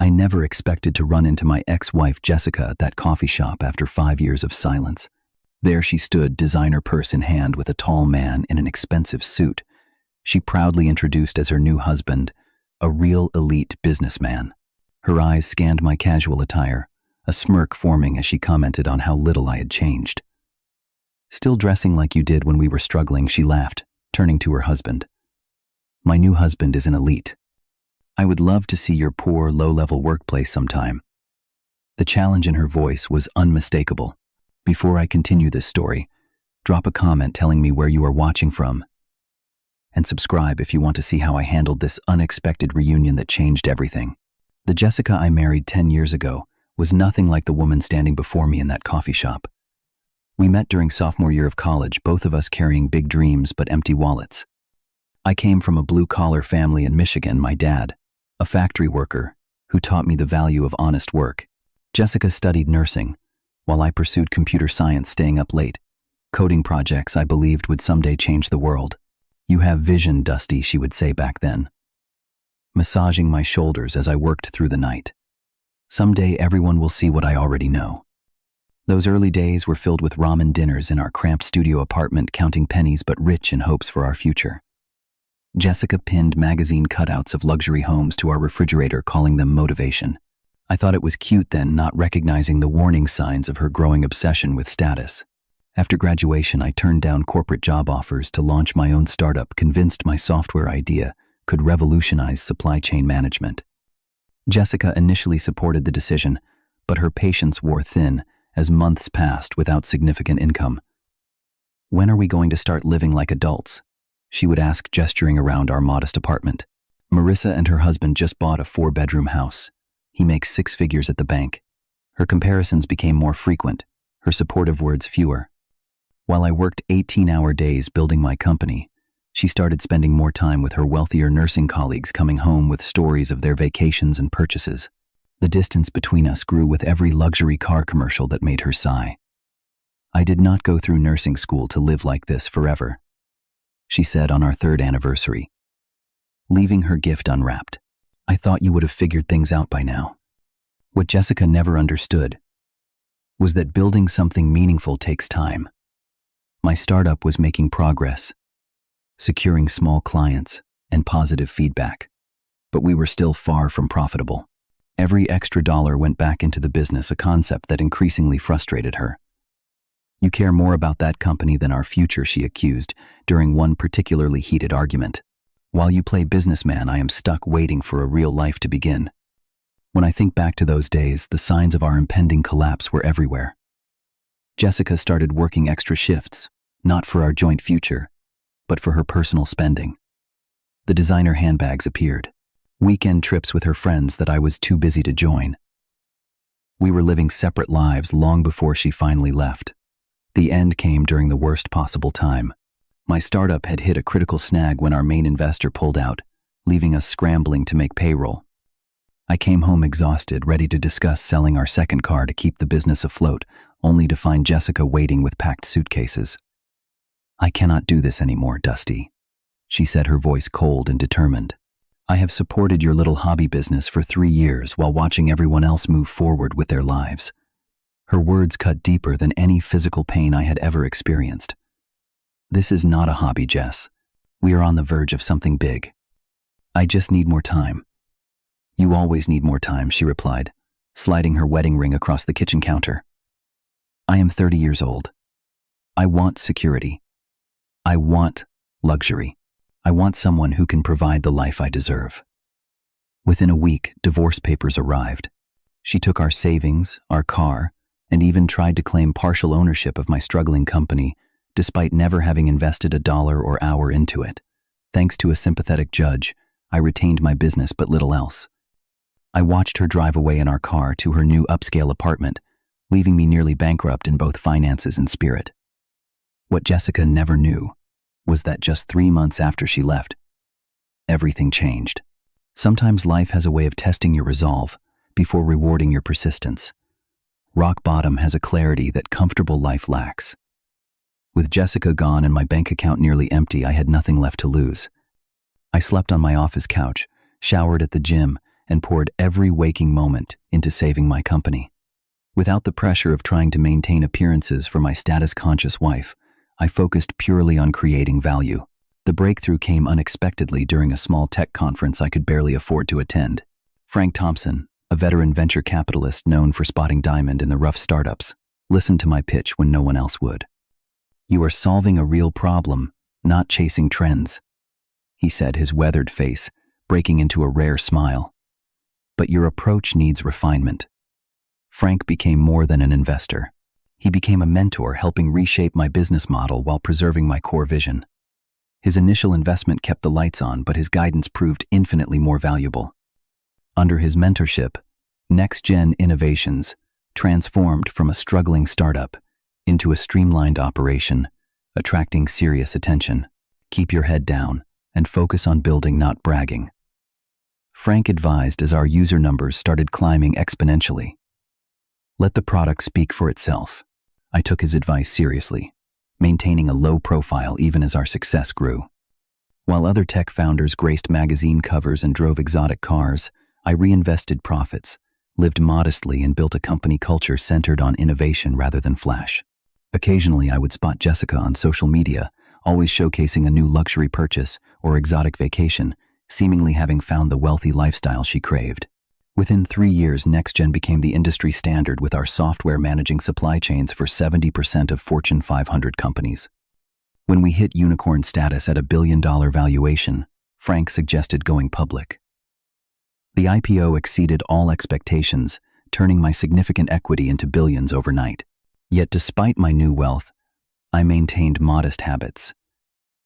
I never expected to run into my ex-wife Jessica at that coffee shop after 5 years of silence. There she stood, designer purse in hand, with a tall man in an expensive suit. She proudly introduced as her new husband, a real elite businessman. Her eyes scanned my casual attire, a smirk forming as she commented on how little I had changed. "Still dressing like you did when we were struggling," she laughed, turning to her husband. "My new husband is an elite. I would love to see your poor, low-level workplace sometime." The challenge in her voice was unmistakable. Before I continue this story, drop a comment telling me where you are watching from, and subscribe if you want to see how I handled this unexpected reunion that changed everything. The Jessica I married 10 years ago was nothing like the woman standing before me in that coffee shop. We met during sophomore year of college, both of us carrying big dreams but empty wallets. I came from a blue-collar family in Michigan, my dad, a factory worker, who taught me the value of honest work. Jessica studied nursing, while I pursued computer science, staying up late, coding projects I believed would someday change the world. "You have vision, Dusty," she would say back then, massaging my shoulders as I worked through the night. "Someday everyone will see what I already know." Those early days were filled with ramen dinners in our cramped studio apartment, counting pennies but rich in hopes for our future. Jessica pinned magazine cutouts of luxury homes to our refrigerator, calling them motivation. I thought it was cute then, not recognizing the warning signs of her growing obsession with status. After graduation, I turned down corporate job offers to launch my own startup, convinced my software idea could revolutionize supply chain management. Jessica initially supported the decision, but her patience wore thin as months passed without significant income. "When are we going to start living like adults?" she would ask, gesturing around our modest apartment. "Marissa and her husband just bought a 4-bedroom house. He makes 6 figures at the bank." Her comparisons became more frequent, her supportive words fewer. While I worked 18-hour days building my company, she started spending more time with her wealthier nursing colleagues, coming home with stories of their vacations and purchases. The distance between us grew with every luxury car commercial that made her sigh. "I did not go through nursing school to live like this forever," she said on our 3rd anniversary, leaving her gift unwrapped. "I thought you would have figured things out by now." What Jessica never understood was that building something meaningful takes time. My startup was making progress, securing small clients and positive feedback, but we were still far from profitable. Every extra dollar went back into the business, a concept that increasingly frustrated her. "You care more about that company than our future," she accused during one particularly heated argument. "While you play businessman, I am stuck waiting for a real life to begin." When I think back to those days, the signs of our impending collapse were everywhere. Jessica started working extra shifts, not for our joint future, but for her personal spending. The designer handbags appeared, weekend trips with her friends that I was too busy to join. We were living separate lives long before she finally left. The end came during the worst possible time. My startup had hit a critical snag when our main investor pulled out, leaving us scrambling to make payroll. I came home exhausted, ready to discuss selling our second car to keep the business afloat, only to find Jessica waiting with packed suitcases. "I cannot do this anymore, Dusty," she said, her voice cold and determined. "I have supported your little hobby business for 3 years while watching everyone else move forward with their lives." Her words cut deeper than any physical pain I had ever experienced. "This is not a hobby, Jess. We are on the verge of something big. I just need more time." "You always need more time," she replied, sliding her wedding ring across the kitchen counter. "I am 30 years old. I want security. I want luxury. I want someone who can provide the life I deserve." Within a week, divorce papers arrived. She took our savings, our car, and even tried to claim partial ownership of my struggling company, despite never having invested a dollar or hour into it. Thanks to a sympathetic judge, I retained my business but little else. I watched her drive away in our car to her new upscale apartment, leaving me nearly bankrupt in both finances and spirit. What Jessica never knew was that just 3 months after she left, everything changed. Sometimes life has a way of testing your resolve before rewarding your persistence. Rock bottom has a clarity that comfortable life lacks. With Jessica gone and my bank account nearly empty, I had nothing left to lose. I slept on my office couch, showered at the gym, and poured every waking moment into saving my company. Without the pressure of trying to maintain appearances for my status-conscious wife, I focused purely on creating value. The breakthrough came unexpectedly during a small tech conference I could barely afford to attend. Frank Thompson, a veteran venture capitalist known for spotting diamond in the rough startups, listened to my pitch when no one else would. "You are solving a real problem, not chasing trends," he said, his weathered face breaking into a rare smile. "But your approach needs refinement." Frank became more than an investor. He became a mentor, helping reshape my business model while preserving my core vision. His initial investment kept the lights on, but his guidance proved infinitely more valuable. Under his mentorship, Next-Gen Innovations transformed from a struggling startup into a streamlined operation, attracting serious attention. Keep your head down and focus on building, not bragging. Frank advised as our user numbers started climbing exponentially. Let the product speak for itself. I took his advice seriously, maintaining a low profile even as our success grew. While other tech founders graced magazine covers and drove exotic cars, I reinvested profits, lived modestly, and built a company culture centered on innovation rather than flash. Occasionally, I would spot Jessica on social media, always showcasing a new luxury purchase or exotic vacation, seemingly having found the wealthy lifestyle she craved. Within 3 years, NextGen became the industry standard, with our software managing supply chains for 70% of Fortune 500 companies. When we hit unicorn status at $1 billion valuation, Frank suggested going public. The IPO exceeded all expectations, turning my significant equity into billions overnight. Yet despite my new wealth, I maintained modest habits.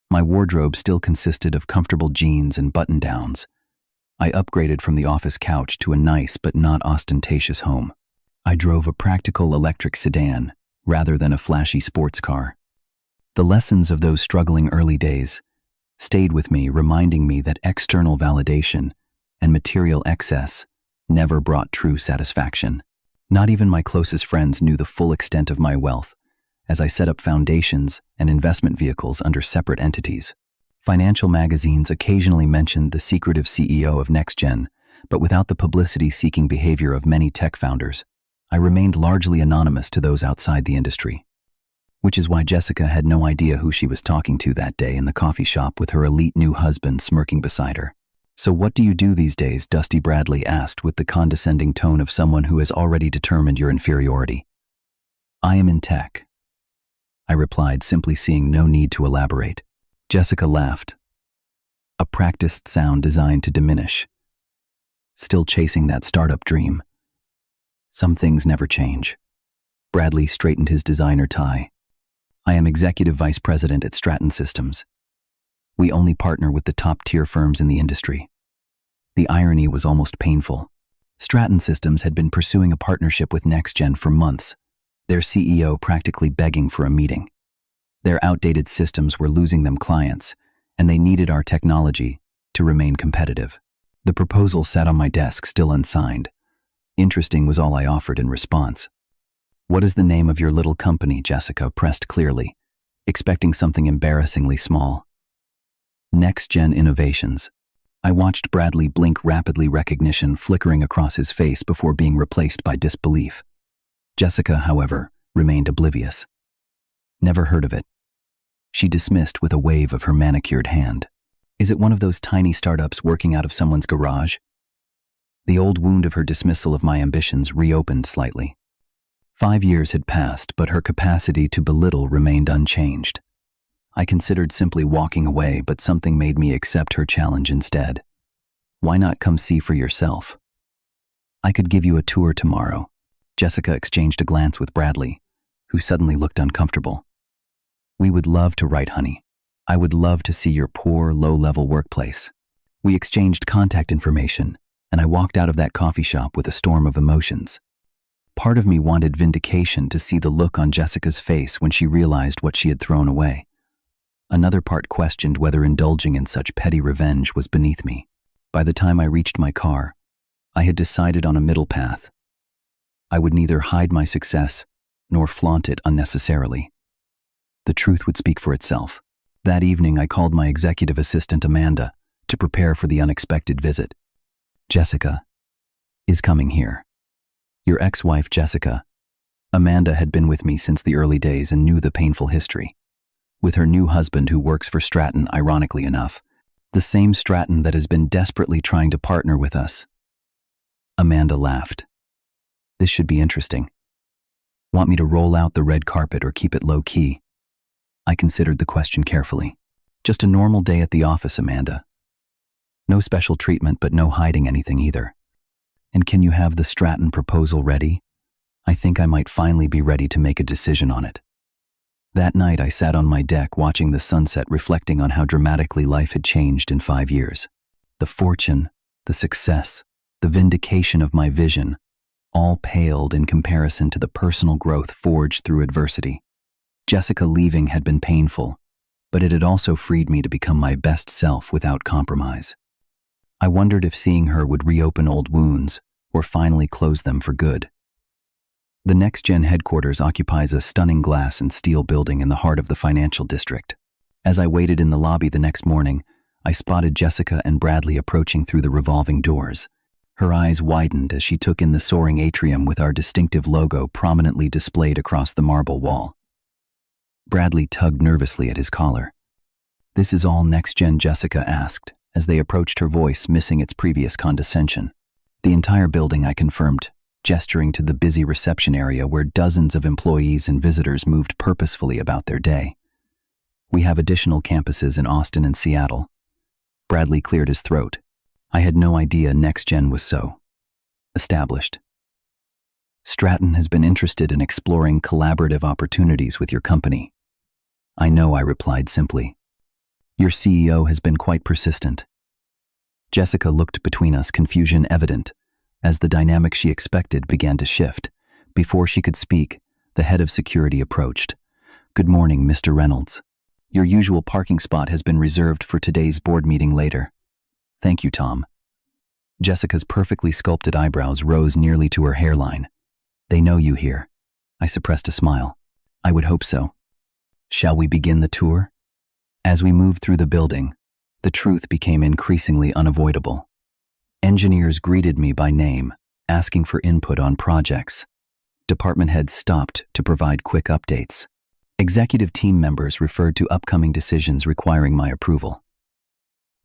My wardrobe still consisted of comfortable jeans and button-downs. I upgraded from the office couch to a nice but not ostentatious home. I drove a practical electric sedan rather than a flashy sports car. The lessons of those struggling early days stayed with me, reminding me that external validation and material excess never brought true satisfaction. Not even my closest friends knew the full extent of my wealth, as I set up foundations and investment vehicles under separate entities. Financial magazines occasionally mentioned the secretive CEO of NextGen, but without the publicity-seeking behavior of many tech founders, I remained largely anonymous to those outside the industry. Which is why Jessica had no idea who she was talking to that day in the coffee shop with her elite new husband smirking beside her. "So what do you do these days?" Dusty Bradley asked with the condescending tone of someone who has already determined your inferiority. "I am in tech," I replied, simply seeing no need to elaborate. Jessica laughed, a practiced sound designed to diminish. "Still chasing that startup dream?" "Some things never change." Bradley straightened his designer tie. "I am executive vice president at Stratton Systems. We only partner with the top-tier firms in the industry." The irony was almost painful. Stratton Systems had been pursuing a partnership with NextGen for months, their CEO practically begging for a meeting. Their outdated systems were losing them clients, and they needed our technology to remain competitive. The proposal sat on my desk, still unsigned. Interesting was all I offered in response. "What is the name of your little company?" Jessica pressed clearly, expecting something embarrassingly small. "Next-Gen Innovations." I watched Bradley blink rapidly, recognition flickering across his face before being replaced by disbelief. Jessica, however, remained oblivious. "Never heard of it," she dismissed with a wave of her manicured hand. "Is it one of those tiny startups working out of someone's garage?" The old wound of her dismissal of my ambitions reopened slightly. 5 years had passed, but her capacity to belittle remained unchanged. I considered simply walking away, but something made me accept her challenge instead. "Why not come see for yourself? I could give you a tour tomorrow." Jessica exchanged a glance with Bradley, who suddenly looked uncomfortable. "We would love to, right, honey? I would love to see your poor, low-level workplace." We exchanged contact information, and I walked out of that coffee shop with a storm of emotions. Part of me wanted vindication, to see the look on Jessica's face when she realized what she had thrown away. Another part questioned whether indulging in such petty revenge was beneath me. By the time I reached my car, I had decided on a middle path. I would neither hide my success nor flaunt it unnecessarily. The truth would speak for itself. That evening, I called my executive assistant Amanda to prepare for the unexpected visit. "Jessica, is coming here. Your ex-wife, Jessica. Amanda had been with me since the early days and knew the painful history. With her new husband who works for Stratton, ironically enough. The same Stratton that has been desperately trying to partner with us. Amanda laughed. This should be interesting. Want me to roll out the red carpet or keep it low-key? I considered the question carefully. Just a normal day at the office, Amanda. No special treatment, but no hiding anything either. And can you have the Stratton proposal ready? I think I might finally be ready to make a decision on it. That night I sat on my deck watching the sunset, reflecting on how dramatically life had changed in 5 years. The fortune, the success, the vindication of my vision, all paled in comparison to the personal growth forged through adversity. Jessica leaving had been painful, but it had also freed me to become my best self without compromise. I wondered if seeing her would reopen old wounds or finally close them for good. The Next Gen headquarters occupies a stunning glass and steel building in the heart of the financial district. As I waited in the lobby the next morning, I spotted Jessica and Bradley approaching through the revolving doors. Her eyes widened as she took in the soaring atrium with our distinctive logo prominently displayed across the marble wall. Bradley tugged nervously at his collar. "This is all Next Gen?" Jessica asked, as they approached, her voice missing its previous condescension. "The entire building," I confirmed, gesturing to the busy reception area where dozens of employees and visitors moved purposefully about their day. "We have additional campuses in Austin and Seattle." Bradley cleared his throat. I had no idea Next Gen was so established. "Stratton has been interested in exploring collaborative opportunities with your company." "I know," I replied simply. "Your CEO has been quite persistent." Jessica looked between us, confusion evident, as the dynamic she expected began to shift. Before she could speak, the head of security approached. "Good morning, Mr. Reynolds. Your usual parking spot has been reserved for today's board meeting later." "Thank you, Tom." Jessica's perfectly sculpted eyebrows rose nearly to her hairline. "They know you here." I suppressed a smile. "I would hope so." "Shall we begin the tour?" As we moved through the building, the truth became increasingly unavoidable. Engineers greeted me by name, asking for input on projects. Department heads stopped to provide quick updates. Executive team members referred to upcoming decisions requiring my approval.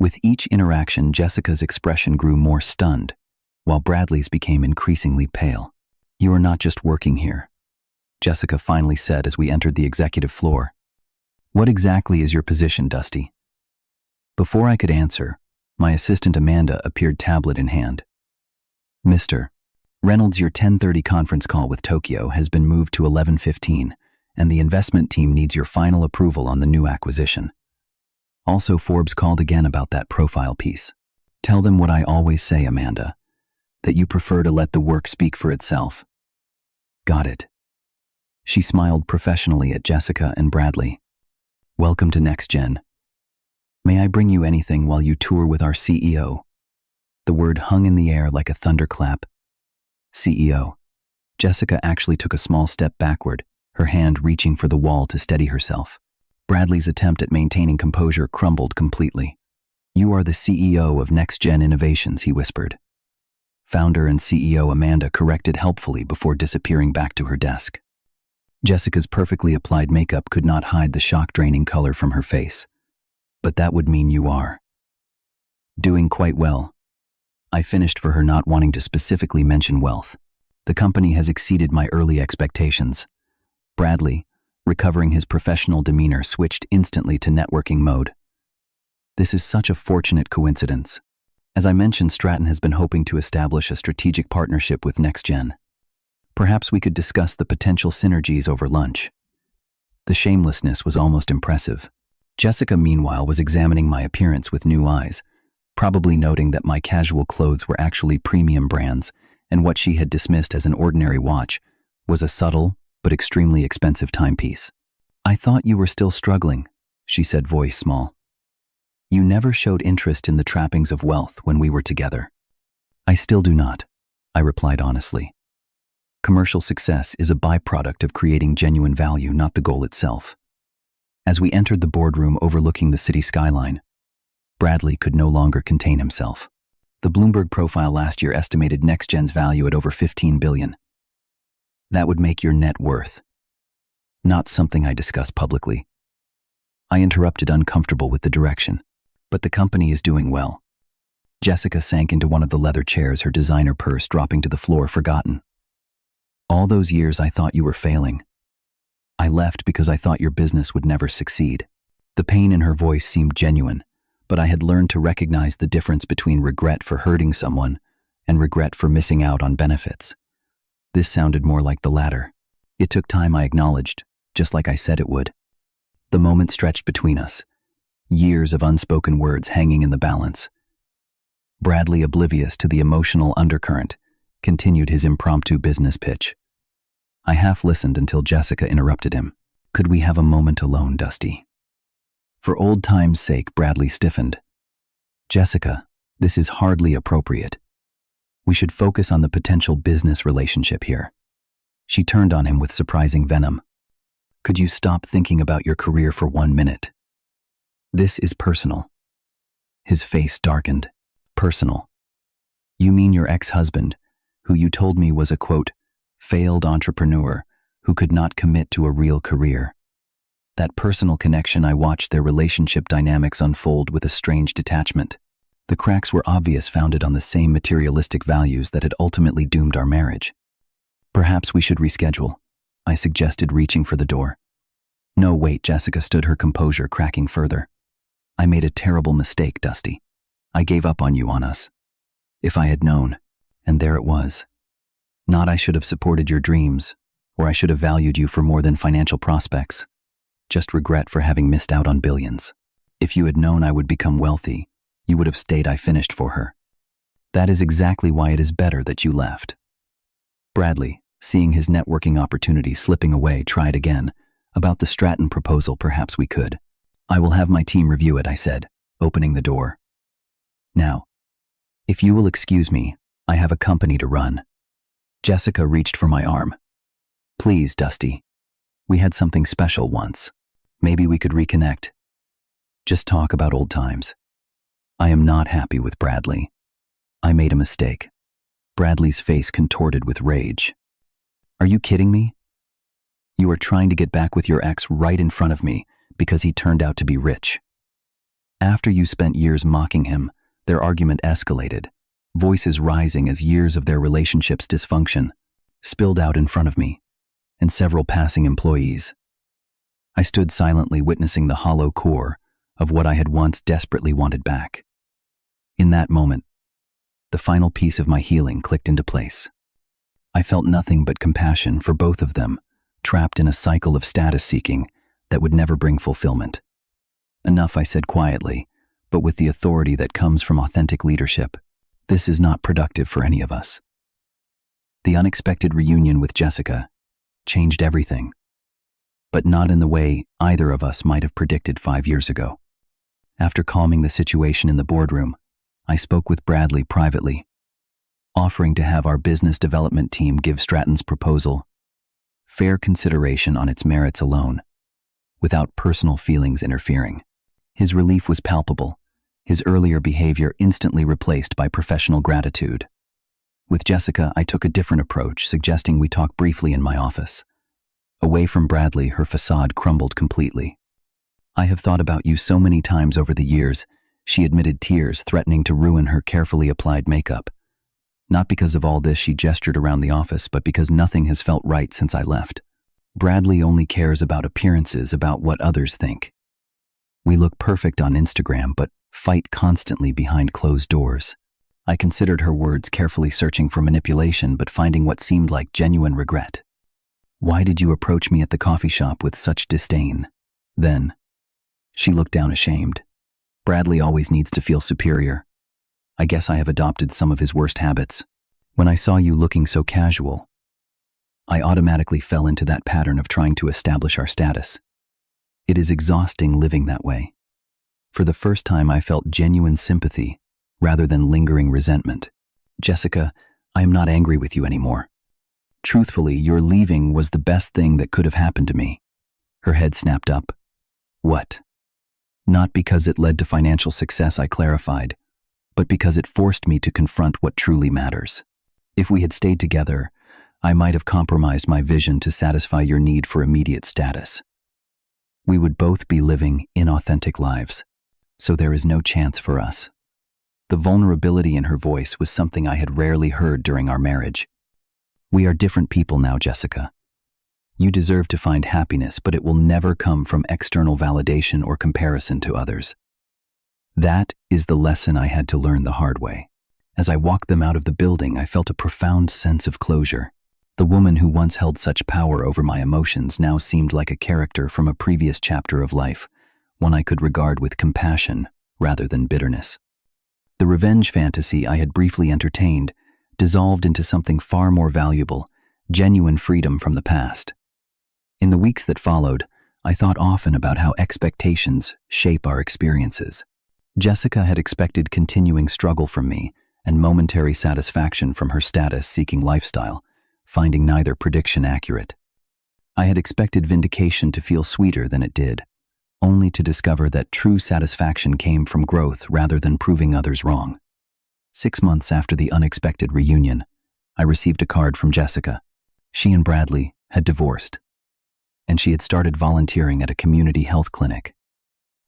With each interaction, Jessica's expression grew more stunned, while Bradley's became increasingly pale. "You are not just working here," Jessica finally said as we entered the executive floor. "What exactly is your position, Dusty?" Before I could answer, my assistant Amanda appeared, tablet in hand. "Mr. Reynolds, your 10:30 conference call with Tokyo has been moved to 11:15, and the investment team needs your final approval on the new acquisition. Also, Forbes called again about that profile piece. Tell them what I always say, Amanda, that you prefer to let the work speak for itself." "Got it." She smiled professionally at Jessica and Bradley. "Welcome to Next Gen. May I bring you anything while you tour with our CEO?" The word hung in the air like a thunderclap. CEO. Jessica actually took a small step backward, her hand reaching for the wall to steady herself. Bradley's attempt at maintaining composure crumbled completely. "You are the CEO of Next Gen Innovations," he whispered. Founder and CEO Amanda corrected helpfully before disappearing back to her desk. Jessica's perfectly applied makeup could not hide the shock-draining color from her face. "But that would mean you are doing quite well." I finished for her, not wanting to specifically mention wealth. "The company has exceeded my early expectations." Bradley, recovering his professional demeanor, switched instantly to networking mode. "This is such a fortunate coincidence. As I mentioned, Stratton has been hoping to establish a strategic partnership with Next Gen. Perhaps we could discuss the potential synergies over lunch." The shamelessness was almost impressive. Jessica, meanwhile, was examining my appearance with new eyes, probably noting that my casual clothes were actually premium brands, and what she had dismissed as an ordinary watch was a subtle but extremely expensive timepiece. "I thought you were still struggling," she said, voice small. "You never showed interest in the trappings of wealth when we were together." "I still do not," I replied honestly. "Commercial success is a byproduct of creating genuine value, not the goal itself." As we entered the boardroom overlooking the city skyline, Bradley could no longer contain himself. The Bloomberg profile last year estimated NextGen's value at over $15 billion. That would make your net worth. Not something I discuss publicly. I interrupted, uncomfortable with the direction. But the company is doing well. Jessica sank into one of the leather chairs, her designer purse dropping to the floor, forgotten. All those years I thought you were failing. I left because I thought your business would never succeed. The pain in her voice seemed genuine, but I had learned to recognize the difference between regret for hurting someone and regret for missing out on benefits. This sounded more like the latter. It took time, I acknowledged, just like I said it would. The moment stretched between us, years of unspoken words hanging in the balance. Bradley, oblivious to the emotional undercurrent, continued his impromptu business pitch. I half listened until Jessica interrupted him. Could we have a moment alone, Dusty? For old time's sake, Bradley stiffened. Jessica, this is hardly appropriate. We should focus on the potential business relationship here. She turned on him with surprising venom. Could you stop thinking about your career for 1 minute? This is personal. His face darkened. Personal. You mean your ex-husband, who you told me was a, quote, failed entrepreneur who could not commit to a real career. That personal connection, I watched their relationship dynamics unfold with a strange detachment. The cracks were obvious, founded on the same materialistic values that had ultimately doomed our marriage. Perhaps we should reschedule, I suggested, reaching for the door. No, wait, Jessica stood, her composure cracking further. I made a terrible mistake, Dusty. I gave up on you, on us. If I had known, and there it was. Not I should have supported your dreams, or I should have valued you for more than financial prospects. Just regret for having missed out on billions. If you had known I would become wealthy, you would have stayed. I finished for her. That is exactly why it is better that you left. Bradley, seeing his networking opportunity slipping away, tried again. About the Stratton proposal, perhaps we could. I will have my team review it, I said, opening the door. Now, if you will excuse me, I have a company to run. Jessica reached for my arm. Please, Dusty. We had something special once. Maybe we could reconnect. Just talk about old times. I am not happy with Bradley. I made a mistake. Bradley's face contorted with rage. Are you kidding me? You are trying to get back with your ex right in front of me because he turned out to be rich. After you spent years mocking him, their argument escalated, voices rising as years of their relationship's dysfunction spilled out in front of me and several passing employees. I stood silently, witnessing the hollow core of what I had once desperately wanted back. In that moment, the final piece of my healing clicked into place. I felt nothing but compassion for both of them, trapped in a cycle of status seeking that would never bring fulfillment. Enough, I said quietly, but with the authority that comes from authentic leadership. This is not productive for any of us. The unexpected reunion with Jessica changed everything, but not in the way either of us might have predicted 5 years ago. After calming the situation in the boardroom, I spoke with Bradley privately, offering to have our business development team give Stratton's proposal fair consideration on its merits alone, without personal feelings interfering. His relief was palpable, his earlier behavior instantly replaced by professional gratitude. With Jessica, I took a different approach, suggesting we talk briefly in my office. Away from Bradley, her facade crumbled completely. I have thought about you so many times over the years, she admitted, tears threatening to ruin her carefully applied makeup. Not because of all this, she gestured around the office, but because nothing has felt right since I left. Bradley only cares about appearances, about what others think. We look perfect on Instagram, but fight constantly behind closed doors. I considered her words, carefully searching for manipulation, but finding what seemed like genuine regret. Why did you approach me at the coffee shop with such disdain? Then, she looked down, ashamed. Bradley always needs to feel superior. I guess I have adopted some of his worst habits. When I saw you looking so casual, I automatically fell into that pattern of trying to establish our status. It is exhausting living that way. For the first time, I felt genuine sympathy rather than lingering resentment. Jessica, I am not angry with you anymore. Truthfully, your leaving was the best thing that could have happened to me. Her head snapped up. What? Not because it led to financial success, I clarified, but because it forced me to confront what truly matters. If we had stayed together, I might have compromised my vision to satisfy your need for immediate status. We would both be living inauthentic lives, so there is no chance for us. The vulnerability in her voice was something I had rarely heard during our marriage. We are different people now, Jessica. You deserve to find happiness, but it will never come from external validation or comparison to others. That is the lesson I had to learn the hard way. As I walked them out of the building, I felt a profound sense of closure. The woman who once held such power over my emotions now seemed like a character from a previous chapter of life, one I could regard with compassion rather than bitterness. The revenge fantasy I had briefly entertained dissolved into something far more valuable, genuine freedom from the past. In the weeks that followed, I thought often about how expectations shape our experiences. Jessica had expected continuing struggle from me and momentary satisfaction from her status-seeking lifestyle, finding neither prediction accurate. I had expected vindication to feel sweeter than it did, only to discover that true satisfaction came from growth rather than proving others wrong. 6 months after the unexpected reunion, I received a card from Jessica. She and Bradley had divorced, and she had started volunteering at a community health clinic,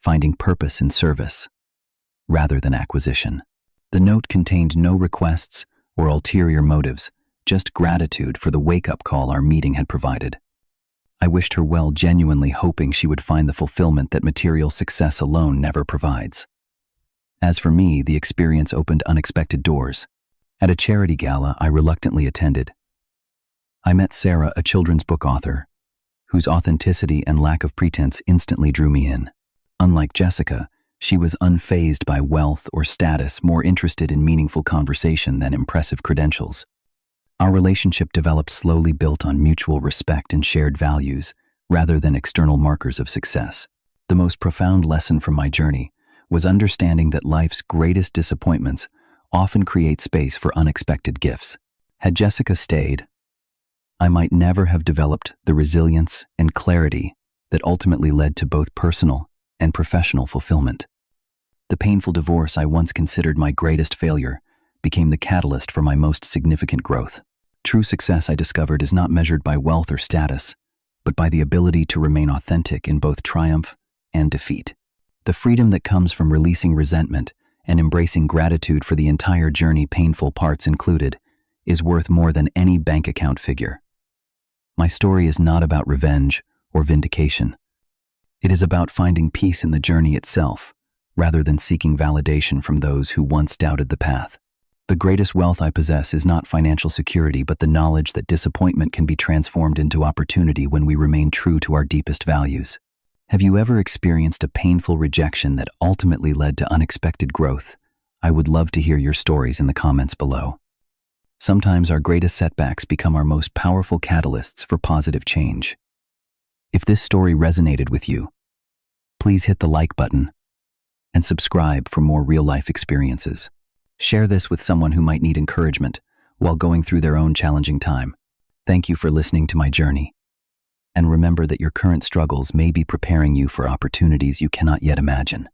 finding purpose in service rather than acquisition. The note contained no requests or ulterior motives, just gratitude for the wake-up call our meeting had provided. I wished her well, genuinely hoping she would find the fulfillment that material success alone never provides. As for me, the experience opened unexpected doors. At a charity gala I reluctantly attended, I met Sarah, a children's book author, whose authenticity and lack of pretense instantly drew me in. Unlike Jessica, she was unfazed by wealth or status, more interested in meaningful conversation than impressive credentials. Our relationship developed slowly, built on mutual respect and shared values, rather than external markers of success. The most profound lesson from my journey was understanding that life's greatest disappointments often create space for unexpected gifts. Had Jessica stayed, I might never have developed the resilience and clarity that ultimately led to both personal and professional fulfillment. The painful divorce I once considered my greatest failure became the catalyst for my most significant growth. True success, I discovered, is not measured by wealth or status, but by the ability to remain authentic in both triumph and defeat. The freedom that comes from releasing resentment and embracing gratitude for the entire journey, painful parts included, is worth more than any bank account figure. My story is not about revenge or vindication. It is about finding peace in the journey itself, rather than seeking validation from those who once doubted the path. The greatest wealth I possess is not financial security, but the knowledge that disappointment can be transformed into opportunity when we remain true to our deepest values. Have you ever experienced a painful rejection that ultimately led to unexpected growth? I would love to hear your stories in the comments below. Sometimes our greatest setbacks become our most powerful catalysts for positive change. If this story resonated with you, please hit the like button and subscribe for more real-life experiences. Share this with someone who might need encouragement while going through their own challenging time. Thank you for listening to my journey. And remember that your current struggles may be preparing you for opportunities you cannot yet imagine.